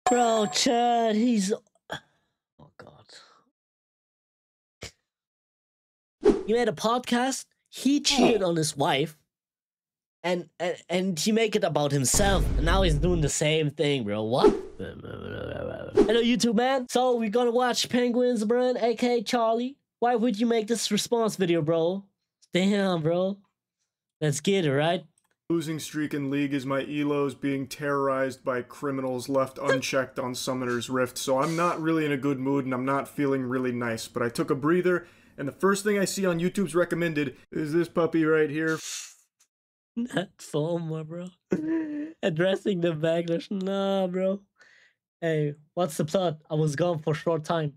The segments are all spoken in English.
Bro, Chad, he's... Oh, God. He made a podcast. He cheated on his wife. And he make it about himself. And now he's doing the same thing, bro. What? Hello, YouTube, man. So, we're gonna watch Penguins, bro, aka Charlie. Why would you make this response video, bro? Damn, bro. Let's get it, right? Losing streak in League is my elos being terrorized by criminals left unchecked on Summoner's Rift, so I'm not really in a good mood and I'm not feeling really nice, but I took a breather, and the first thing I see on YouTube's recommended is this puppy right here. Not Fulma, bro. Addressing the backlash. Nah, bro. Hey, what's the plot? I was gone for a short time.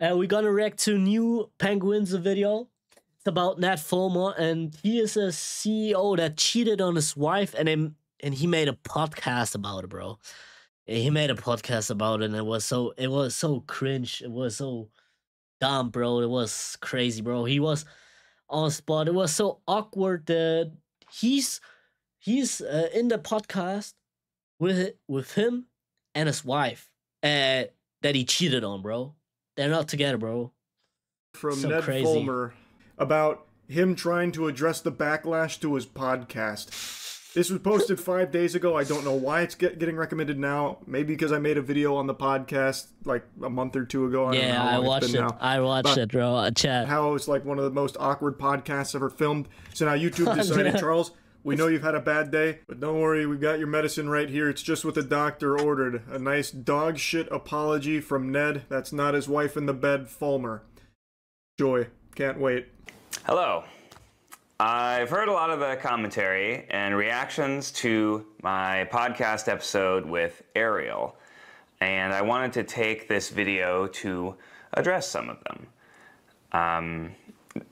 We're gonna react to new Penguins video. It's about Nat Fulma, and he is a CEO that cheated on his wife, and he made a podcast about it, bro. He made a podcast about it, and it was so cringe. It was so dumb, bro. It was crazy, bro. He was on spot. It was so awkward that he's in the podcast with him and his wife that he cheated on, bro. They're not together, bro. From so Ned crazy. Fulmer about him trying to address the backlash to his podcast. This was posted 5 days ago. I don't know why it's getting recommended now. Maybe because I made a video on the podcast like a month or two ago. I watched it. I watched it, bro. Chat. How it's like one of the most awkward podcasts ever filmed. So now YouTube decided, Charles, we know you've had a bad day, but don't worry, we've got your medicine right here. It's just what the doctor ordered. A nice dog shit apology from Ned. That's not his wife in the bed, Fulmer. Joy. Can't wait. Hello. I've heard a lot of the commentary and reactions to my podcast episode with Ariel, and I wanted to take this video to address some of them.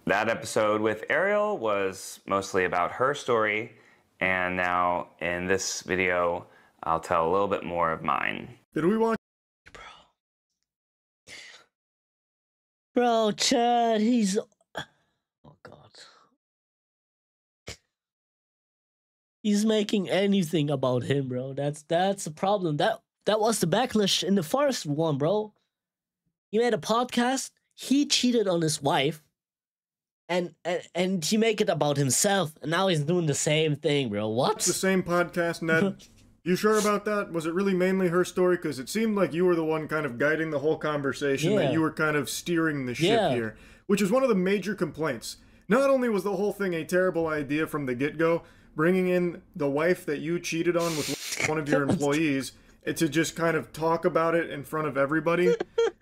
That episode with Ariel was mostly about her story, and now in this video, I'll tell a little bit more of mine. Did we watch? Bro, Chad, he's... Oh, God. He's making anything about him, bro. That's the problem. That was the backlash in the first one, bro. He made a podcast. He cheated on his wife. And he make it about himself. And now he's doing the same thing, bro. What? It's the same podcast, Ned. You sure about that? Was it really mainly her story? Because it seemed like you were the one kind of guiding the whole conversation, that you were kind of steering the ship here, which is one of the major complaints. Not only was the whole thing a terrible idea from the get-go, bringing in the wife that you cheated on with one of your employees, to just kind of talk about it in front of everybody,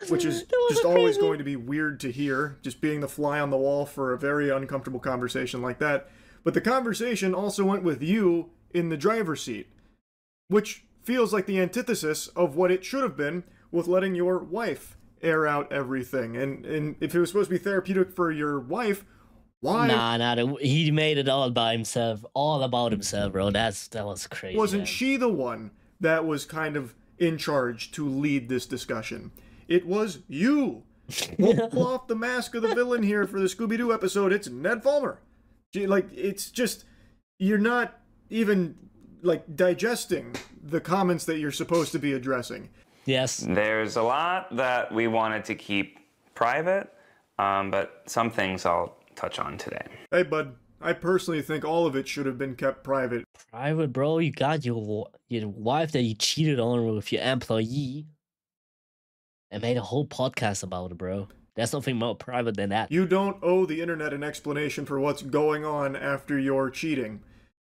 which is just always going to be weird to hear, just being the fly on the wall for a very uncomfortable conversation like that. But the conversation also went with you in the driver's seat, which feels like the antithesis of what it should have been with letting your wife air out everything. And if it was supposed to be therapeutic for your wife, why? Nah, he made it all by himself. All about himself, bro. That was crazy. Wasn't she the one that was kind of in charge to lead this discussion? It was you. Pull off the mask of the villain here for the Scooby-Doo episode. It's Ned Fulmer. Like, it's just, you're not even like digesting the comments that you're supposed to be addressing. Yes. There's a lot that we wanted to keep private, but some things I'll touch on today. Hey, bud. I personally think all of it should have been kept private. Private, bro? You got your wife that you cheated on with your employee and made a whole podcast about it, bro. There's nothing more private than that. You don't owe the internet an explanation for what's going on after your cheating.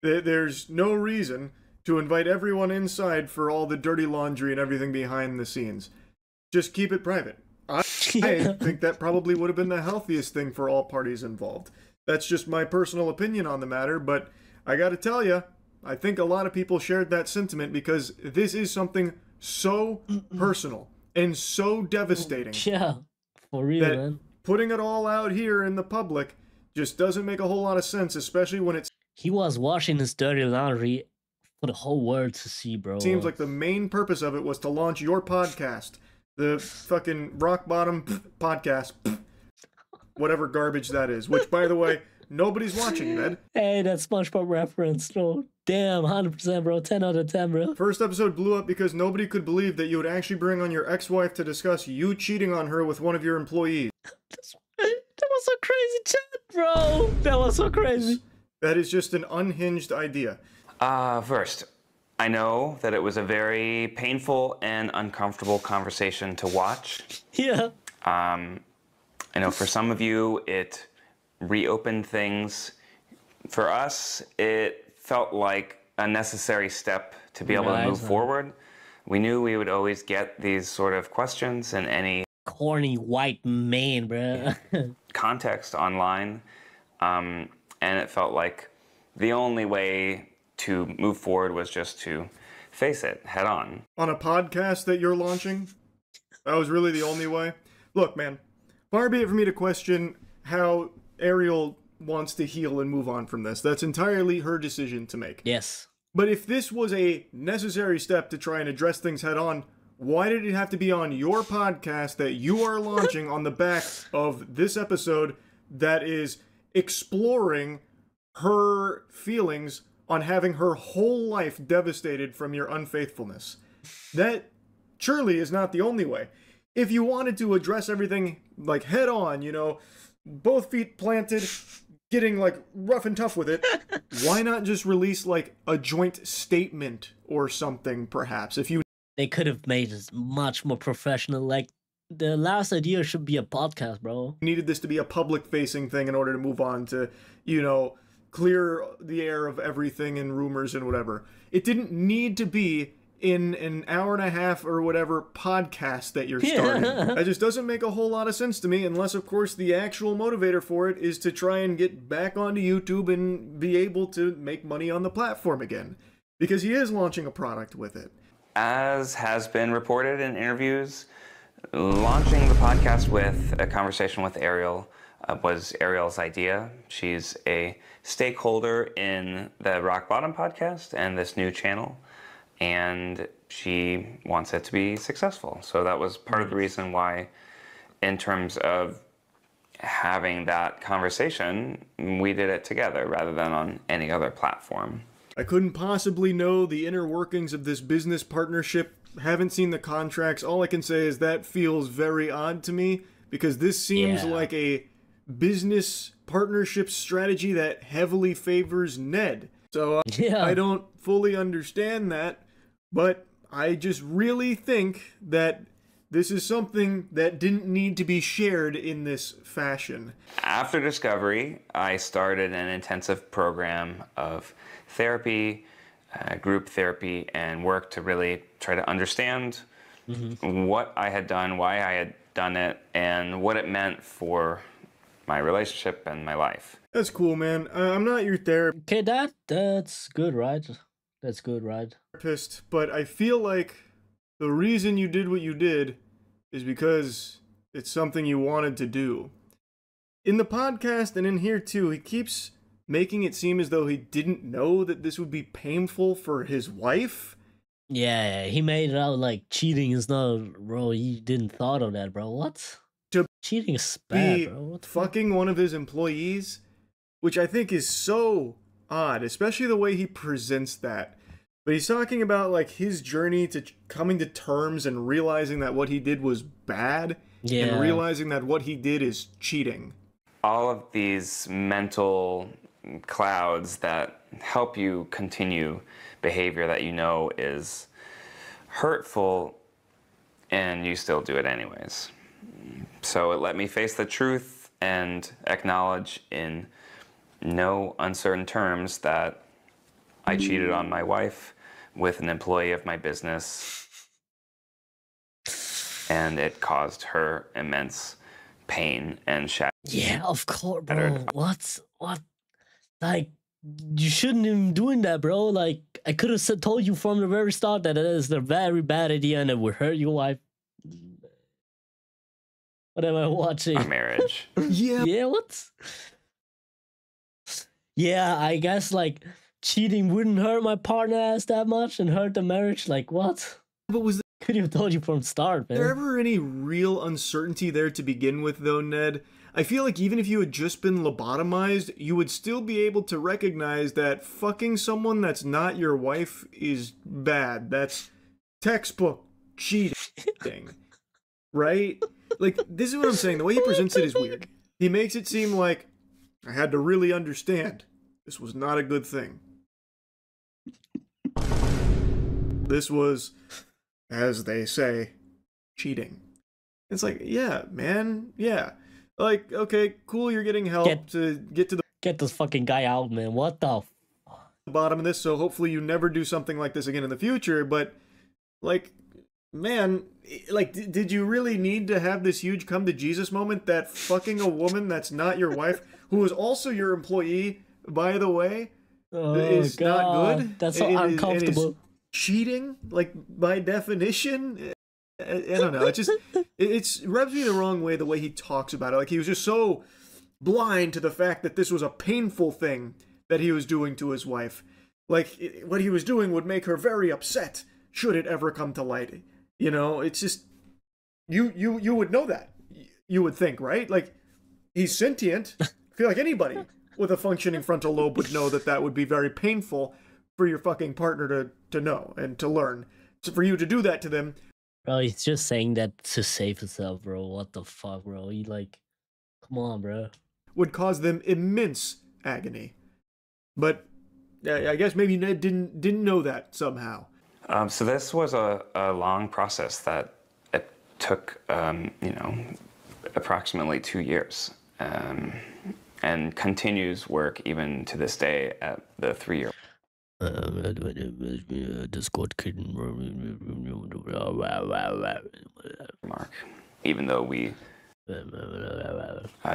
There's no reason to invite everyone inside for all the dirty laundry and everything behind the scenes. Just keep it private. I think that probably would have been the healthiest thing for all parties involved. That's just my personal opinion on the matter, but I gotta tell you, I think a lot of people shared that sentiment because this is something so personal and so devastating. Yeah, for real, that man. Putting it all out here in the public just doesn't make a whole lot of sense, especially when it's... He was washing his dirty laundry for the whole world to see, bro. Seems like the main purpose of it was to launch your podcast. The fucking rock bottom podcast. Whatever garbage that is. Which, by the way, nobody's watching, Ned. Hey, that SpongeBob reference. Oh, damn, 100%, bro. 10 out of 10, bro. First episode blew up because nobody could believe that you would actually bring on your ex-wife to discuss you cheating on her with one of your employees. That was so crazy, chat, bro. That was so crazy. That is just an unhinged idea. First, I know that it was a very painful and uncomfortable conversation to watch. Yeah. I know for some of you, it reopened things. For us, it felt like a necessary step to be able to move forward. We knew we would always get these sort of questions in any corny white man, bro. context online, and it felt like the only way to move forward was just to face it head on. On a podcast that you're launching? That was really the only way? Look, man, far be it for me to question how Ariel wants to heal and move on from this. That's entirely her decision to make. Yes. But if this was a necessary step to try and address things head on, why did it have to be on your podcast that you are launching on the back of this episode that is exploring her feelings on having her whole life devastated from your unfaithfulness? That surely is not the only way. If you wanted to address everything like head on, you know, both feet planted, getting like rough and tough with it, why not just release like a joint statement or something, perhaps? If you They could have made it much more professional. Like, the last idea should be a podcast, bro. needed this to be a public-facing thing in order to move on to, you know, clear the air of everything and rumors and whatever. It didn't need to be in an hour and a half or whatever podcast that you're starting. That just doesn't make a whole lot of sense to me, unless, of course, the actual motivator for it is to try and get back onto YouTube and be able to make money on the platform again. Because he is launching a product with it. As has been reported in interviews, launching the podcast with a conversation with Ariel was Ariel's idea. She's a stakeholder in the Rock Bottom podcast and this new channel, and she wants it to be successful. So that was part of the reason why, in terms of having that conversation, we did it together rather than on any other platform. I couldn't possibly know the inner workings of this business partnership. Haven't seen the contracts. All I can say is that feels very odd to me, because this seems like a business partnership strategy that heavily favors Ned. So I don't fully understand that, but I just really think that this is something that didn't need to be shared in this fashion. After Discovery, I started an intensive program of therapy, group therapy, and work to really try to understand what I had done, why I had done it, and what it meant for my relationship and my life. That's cool, man. I'm not your therapist. Okay, that's good, right? That's good, right? But I feel like the reason you did what you did is because it's something you wanted to do. In the podcast and in here too, he keeps making it seem as though he didn't know that this would be painful for his wife. Yeah, he made it out like cheating is not, bro. You didn't thought of that, bro. What? Cheating is bad, bro. What fucking one of his employees, which I think is so odd, especially the way he presents that. But he's talking about like his journey to coming to terms and realizing that what he did was bad, and realizing that what he did is cheating. All of these mental clouds that help you continue behavior that you know is hurtful, and you still do it anyways. So it let me face the truth and acknowledge in no uncertain terms that I cheated on my wife with an employee of my business, and it caused her immense pain and shadow. Yeah, of course, bro. What? Like, you shouldn't even doing that, bro. Like, I could have told you from the very start that it is a very bad idea and it would hurt your wife. What am I watching? Our marriage. Yeah, what? Yeah, I guess, like, cheating wouldn't hurt my partner ass that much and hurt the marriage. Like, what? But was could have told you from the start, man. there ever any real uncertainty there to begin with, though, Ned? I feel like even if you had just been lobotomized, you would still be able to recognize that fucking someone that's not your wife is bad. That's textbook cheating, right? Like, this is what I'm saying. The way he presents it is weird. He makes it seem like I had to really understand this was not a good thing. This was, as they say, cheating. It's like, yeah, man, yeah. Like, okay, cool, you're getting help to get to the... Get this fucking guy out, man. What the bottom of this, so hopefully you never do something like this again in the future, but, like, man, like, did you really need to have this huge come-to-Jesus moment that fucking a woman that's not your wife, who is also your employee, by the way, is God. not good? That's so uncomfortable. Cheating, like, by definition? I don't know. It rubs me the wrong way the way he talks about it. Like, he was just so blind to the fact that this was a painful thing that he was doing to his wife. Like, what he was doing would make her very upset should it ever come to light. You know, it's just, you would know that. You would think, right? Like, he's sentient. I feel like anybody with a functioning frontal lobe would know that that would be very painful for your fucking partner to know and to learn. So for you to do that to them. Bro, he's just saying that to save himself, bro. What the fuck, bro? He like, come on, bro. Would cause them immense agony. But I guess maybe Ned didn't know that somehow. So this was a long process that it took, approximately 2 years, and continues work even to this day at the 3-year Discord kitten mark. Even though we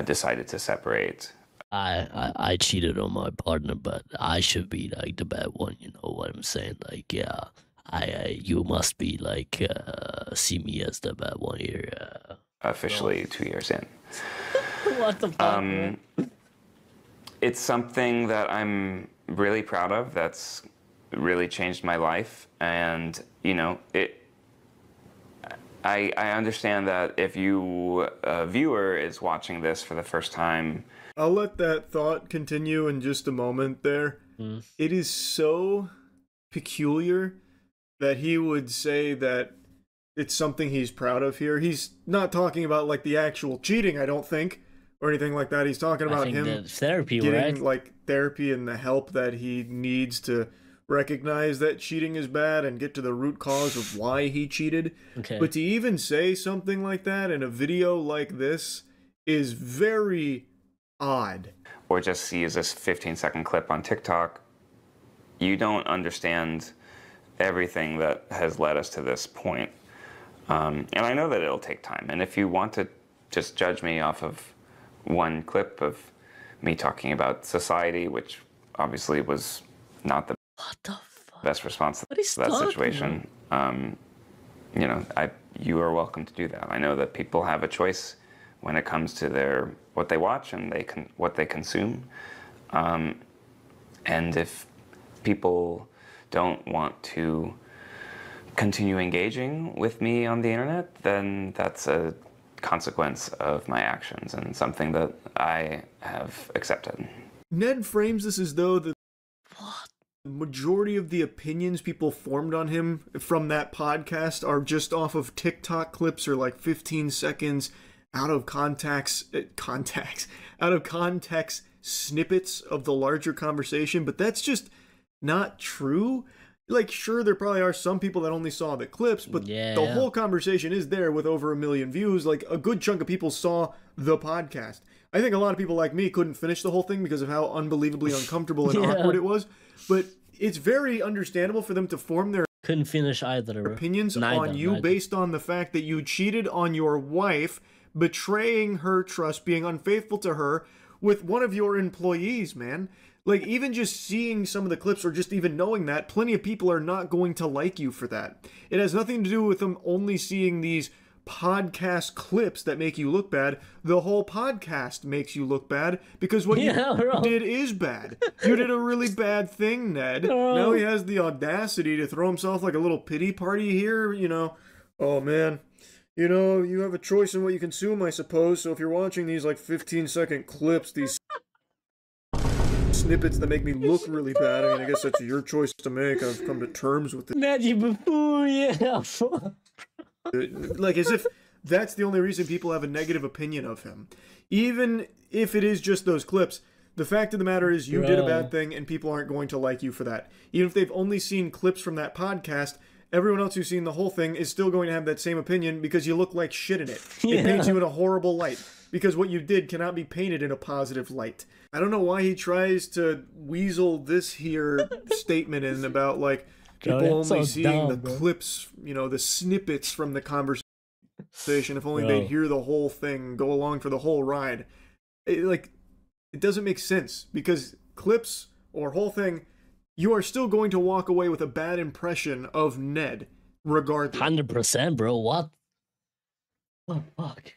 decided to separate. I cheated on my partner, but I should be like the bad one. You know what I'm saying? Like, yeah, you must be like see me as the bad one here. Officially 2 years in. What the fuck? It's something that I'm really proud of. That's really changed my life, and I understand that if you, a viewer, is watching this for the first time. I'll let that thought continue in just a moment there. It is so peculiar that he would say that it's something he's proud of here. He's not talking about like the actual cheating, I don't think, or anything like that. He's talking about him therapy, getting right? like therapy and the help that he needs to recognize that cheating is bad and get to the root cause of why he cheated. Okay. But to even say something like that in a video like this is very odd. Or just sees this 15-second clip on TikTok, you don't understand everything that has led us to this point. And I know that it'll take time. And if you want to just judge me off of one clip of me talking about society, which obviously was not the best response to that situation, you are welcome to do that. I know that people have a choice when it comes to what they watch and what they consume. And if people don't want to continue engaging with me on the internet, then that's a consequence of my actions and something that I have accepted. Ned frames this as though the majority of the opinions people formed on him from that podcast are just off of TikTok clips or like 15 seconds out of context snippets of the larger conversation, but that's just not true. Like, sure, there probably are some people that only saw the clips, but the whole conversation is there with over 1 million views. Like, a good chunk of people saw the podcast. I think a lot of people like me couldn't finish the whole thing because of how unbelievably uncomfortable and awkward it was. But it's very understandable for them to form their couldn't finish either opinions on you based on the fact that you cheated on your wife, betraying her trust, being unfaithful to her with one of your employees, man. Like, even just seeing some of the clips or just even knowing that, plenty of people are not going to like you for that. It has nothing to do with them only seeing these podcast clips that make you look bad. The whole podcast makes you look bad because what you did is bad. You did a really bad thing, Ned. Now he has the audacity to throw himself like a little pity party here, you know. Oh, man. You know, you have a choice in what you consume, I suppose. So if you're watching these like 15-second clips, these snippets that make me look really bad, I mean, I guess that's your choice to make. I've come to terms with it. Magic buffoon, yeah. Like, as if that's the only reason people have a negative opinion of him. Even if it is just those clips, the fact of the matter is you did a bad thing and people aren't going to like you for that. Even if they've only seen clips from that podcast, everyone else who's seen the whole thing is still going to have that same opinion because you look like shit in it. Yeah. It paints you in a horrible light because what you did cannot be painted in a positive light. I don't know why he tries to weasel this here statement in about, like, people only seeing the clips, you know, the snippets from the conversation. If only they'd hear the whole thing, go along for the whole ride. It doesn't make sense because clips or whole thing, you are still going to walk away with a bad impression of Ned, regardless. 100%, bro. What? Oh, fuck.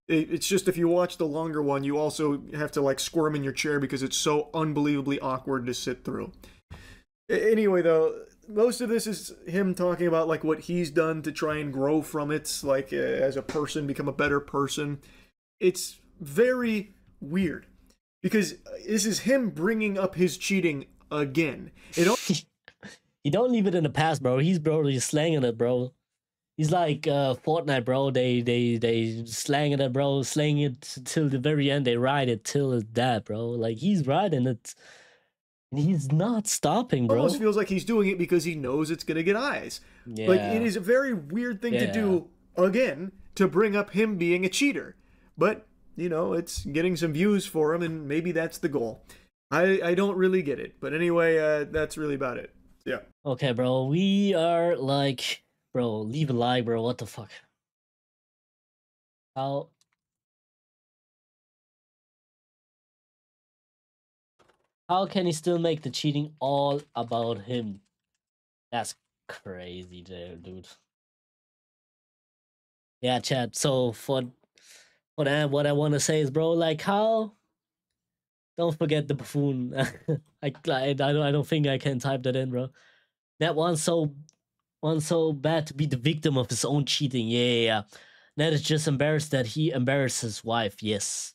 It's just if you watch the longer one, you also have to, like, squirm in your chair because it's so unbelievably awkward to sit through. Anyway, though, most of this is him talking about, like, what he's done to try and grow from it, like, as a person, become a better person. It's very weird because this is him bringing up his cheating again. You don't leave it in the past, bro. He's slanging it, bro. He's like Fortnite, bro. They slanging it, bro. Slaying it till the very end. They ride it till it's dead, bro. Like, he's riding it. And he's not stopping, bro. It almost feels like he's doing it because he knows it's gonna get eyes. Yeah. Like, it is a very weird thing to do, again, to bring up him being a cheater. But, you know, it's getting some views for him, and maybe that's the goal. I don't really get it. But anyway, that's really about it. Yeah. Okay, bro. We are like... Bro, leave a like, bro. What the fuck? How can he still make the cheating all about him? That's crazy, dude. Yeah, chat. So for that, what I want to say is, bro, like, how? Don't forget the buffoon. I don't think I can type that in, bro. That one's so bad to be the victim of his own cheating. Yeah. Ned is just embarrassed that he embarrassed his wife. Yes.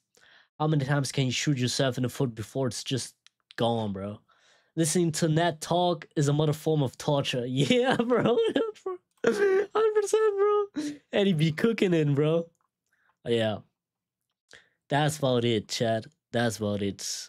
How many times can you shoot yourself in the foot before it's just gone, bro? Listening to Ned talk is another form of torture. Yeah, bro. 100%, bro. And he be cooking in, bro. Yeah. That's about it, chat. That's about it.